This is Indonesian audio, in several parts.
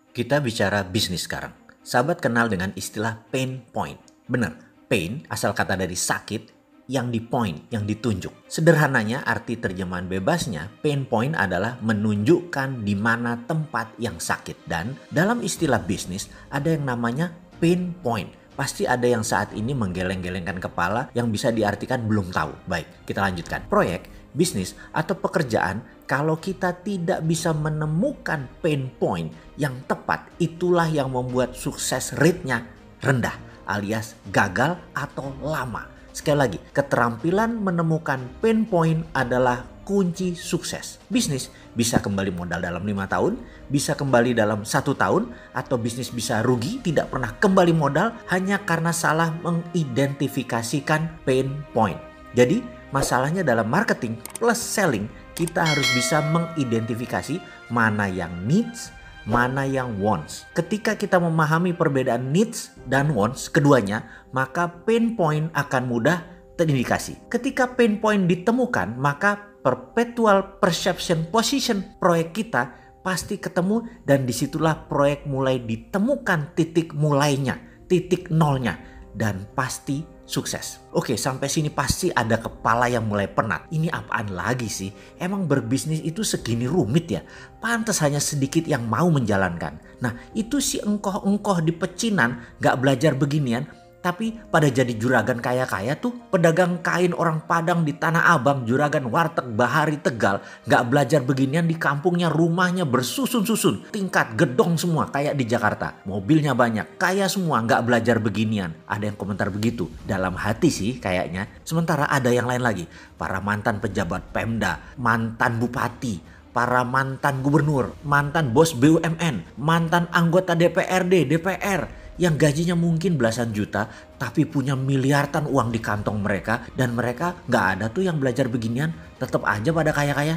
Kita bicara bisnis sekarang. Sahabat kenal dengan istilah pain point. Benar, pain asal kata dari sakit yang di point, yang ditunjuk. Sederhananya arti terjemahan bebasnya, pain point adalah menunjukkan di mana tempat yang sakit. Dan dalam istilah bisnis ada yang namanya pain point. Pasti ada yang saat ini menggeleng-gelengkan kepala yang bisa diartikan belum tahu. Baik, kita lanjutkan. Proyek, bisnis, atau pekerjaan, kalau kita tidak bisa menemukan pain point yang tepat, itulah yang membuat sukses rate-nya rendah alias gagal atau lama. Sekali lagi, keterampilan menemukan pain point adalah kunci sukses. Bisnis bisa kembali modal dalam 5 tahun, bisa kembali dalam 1 tahun, atau bisnis bisa rugi, tidak pernah kembali modal hanya karena salah mengidentifikasikan pain point. Jadi, masalahnya dalam marketing plus selling, kita harus bisa mengidentifikasi mana yang needs, mana yang wants. Ketika kita memahami perbedaan needs dan wants keduanya, maka pain point akan mudah terindikasi. Ketika pain point ditemukan, maka perpetual perception position proyek kita pasti ketemu, dan disitulah proyek mulai ditemukan titik mulainya, titik nolnya, dan pasti sukses. Oke, sampai sini pasti ada kepala yang mulai penat. Ini apaan lagi sih? Emang berbisnis itu segini rumit ya? Pantas hanya sedikit yang mau menjalankan. Nah, itu si engkoh-engkoh di pecinan gak belajar beginian, tapi pada jadi juragan kaya-kaya tuh. Pedagang kain orang Padang di Tanah Abang, juragan warteg Bahari Tegal, gak belajar beginian di kampungnya, rumahnya bersusun-susun, tingkat gedong semua kayak di Jakarta, mobilnya banyak, kaya semua, gak belajar beginian. Ada yang komentar begitu, dalam hati sih kayaknya. Sementara ada yang lain lagi, para mantan pejabat Pemda, mantan bupati, para mantan gubernur, mantan bos BUMN, mantan anggota DPRD, DPR, yang gajinya mungkin belasan juta tapi punya miliaran uang di kantong mereka, dan mereka gak ada tuh yang belajar beginian, tetap aja pada kaya-kaya.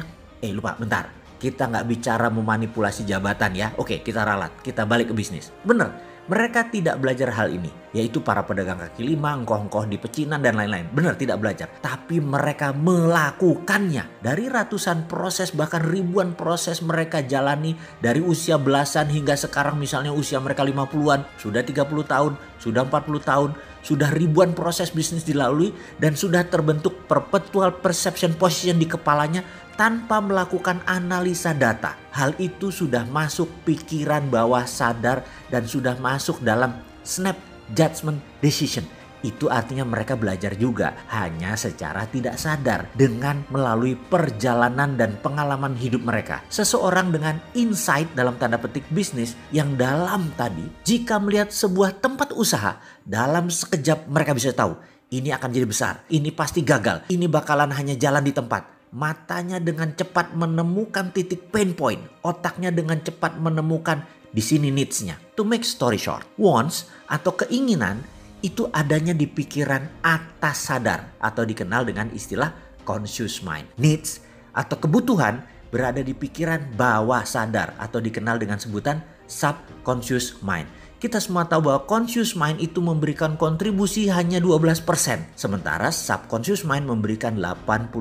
Lupa, bentar, kita gak bicara memanipulasi jabatan ya. Oke, kita ralat, kita balik ke bisnis. Bener, mereka tidak belajar hal ini, yaitu para pedagang kaki lima, engkoh-engkoh di pecinan dan lain-lain. Benar, tidak belajar. Tapi mereka melakukannya. Dari ratusan proses, bahkan ribuan proses mereka jalani dari usia belasan hingga sekarang, misalnya usia mereka 50-an, sudah 30 tahun, sudah 40 tahun, sudah ribuan proses bisnis dilalui, dan sudah terbentuk perpetual perception position di kepalanya tanpa melakukan analisa data. Hal itu sudah masuk pikiran bawah sadar dan sudah masuk dalam snap judgment decision. Itu artinya mereka belajar juga, hanya secara tidak sadar dengan melalui perjalanan dan pengalaman hidup mereka. Seseorang dengan insight dalam tanda petik bisnis yang dalam tadi, jika melihat sebuah tempat usaha, dalam sekejap mereka bisa tahu, ini akan jadi besar, ini pasti gagal, ini bakalan hanya jalan di tempat. Matanya dengan cepat menemukan titik pain point. Otaknya dengan cepat menemukan di sini needs-nya. To make story short, wants atau keinginan itu adanya di pikiran atas sadar atau dikenal dengan istilah conscious mind. Needs atau kebutuhan berada di pikiran bawah sadar atau dikenal dengan sebutan subconscious mind. Kita semua tahu bahwa conscious mind itu memberikan kontribusi hanya 12%. Sementara subconscious mind memberikan 88%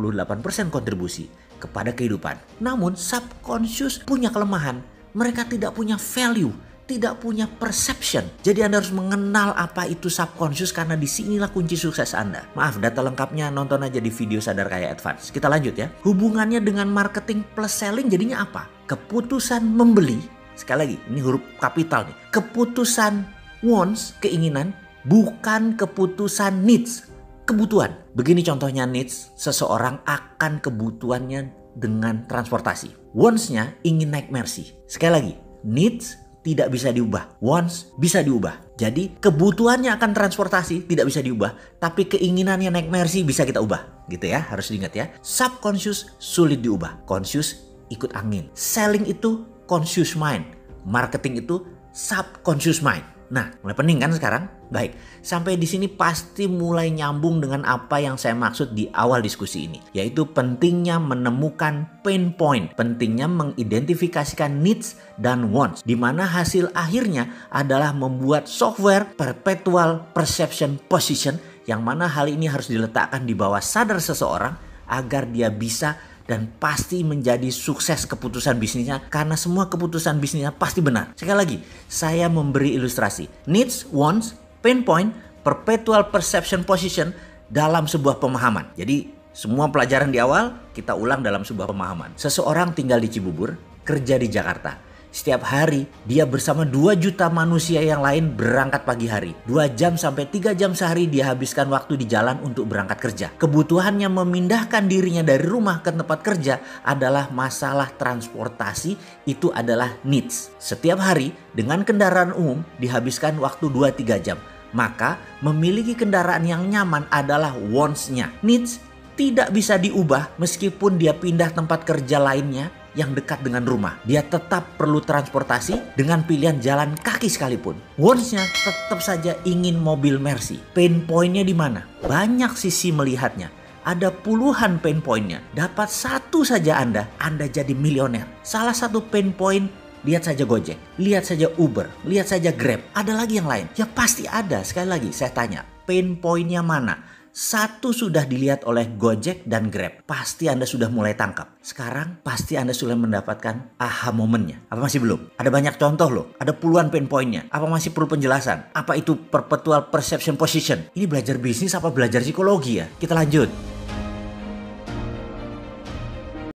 kontribusi kepada kehidupan. Namun subconscious punya kelemahan. Mereka tidak punya value, tidak punya perception. Jadi Anda harus mengenal apa itu subconscious, karena disinilah kunci sukses Anda. Maaf, data lengkapnya nonton aja di video Sadar Kaya Advance. Kita lanjut ya. Hubungannya dengan marketing plus selling jadinya apa? Keputusan membeli. Sekali lagi, ini huruf kapital nih. Keputusan wants, keinginan, bukan keputusan needs, kebutuhan. Begini contohnya needs, seseorang akan kebutuhannya dengan transportasi. Wants-nya ingin naik Mercy. Sekali lagi, needs tidak bisa diubah, wants bisa diubah. Jadi kebutuhannya akan transportasi tidak bisa diubah, tapi keinginannya naik Mercy bisa kita ubah. Gitu ya, harus diingat ya. Subconscious sulit diubah, conscious ikut angin. Selling itu conscious mind, marketing itu subconscious mind. Nah, mulai pening kan sekarang? Baik, sampai di sini pasti mulai nyambung dengan apa yang saya maksud di awal diskusi ini, yaitu pentingnya menemukan pain point, pentingnya mengidentifikasikan needs dan wants, di mana hasil akhirnya adalah membuat software perpetual perception position, yang mana hal ini harus diletakkan di bawah sadar seseorang agar dia bisa dan pasti menjadi sukses keputusan bisnisnya karena semua keputusan bisnisnya pasti benar. Sekali lagi, saya memberi ilustrasi. Needs, wants, pain point, perpetual perception position dalam sebuah pemahaman. Jadi semua pelajaran di awal kita ulang dalam sebuah pemahaman. Seseorang tinggal di Cibubur, kerja di Jakarta. Setiap hari dia bersama 2 juta manusia yang lain berangkat pagi hari. 2 jam sampai 3 jam sehari dia habiskan waktu di jalan untuk berangkat kerja. Kebutuhannya memindahkan dirinya dari rumah ke tempat kerja adalah masalah transportasi, itu adalah needs. Setiap hari dengan kendaraan umum dihabiskan waktu 2-3 jam. Maka memiliki kendaraan yang nyaman adalah wants-nya. Needs tidak bisa diubah meskipun dia pindah tempat kerja lainnya yang dekat dengan rumah. Dia tetap perlu transportasi dengan pilihan jalan kaki sekalipun. Wants-nya tetap saja ingin mobil Mercy. Pain point-nya di mana? Banyak sisi melihatnya. Ada puluhan pain point-nya. Dapat satu saja Anda jadi milioner. Salah satu pain point, lihat saja Gojek, lihat saja Uber, lihat saja Grab. Ada lagi yang lain? Ya pasti ada. Sekali lagi saya tanya, pain point-nya mana? Satu sudah dilihat oleh Gojek dan Grab. Pasti Anda sudah mulai tangkap. Sekarang pasti Anda sudah mendapatkan aha momennya. Apa masih belum? Ada banyak contoh loh. Ada puluhan pain point-nya. Apa masih perlu penjelasan? Apa itu perpetual perception position? Ini belajar bisnis apa belajar psikologi ya? Kita lanjut.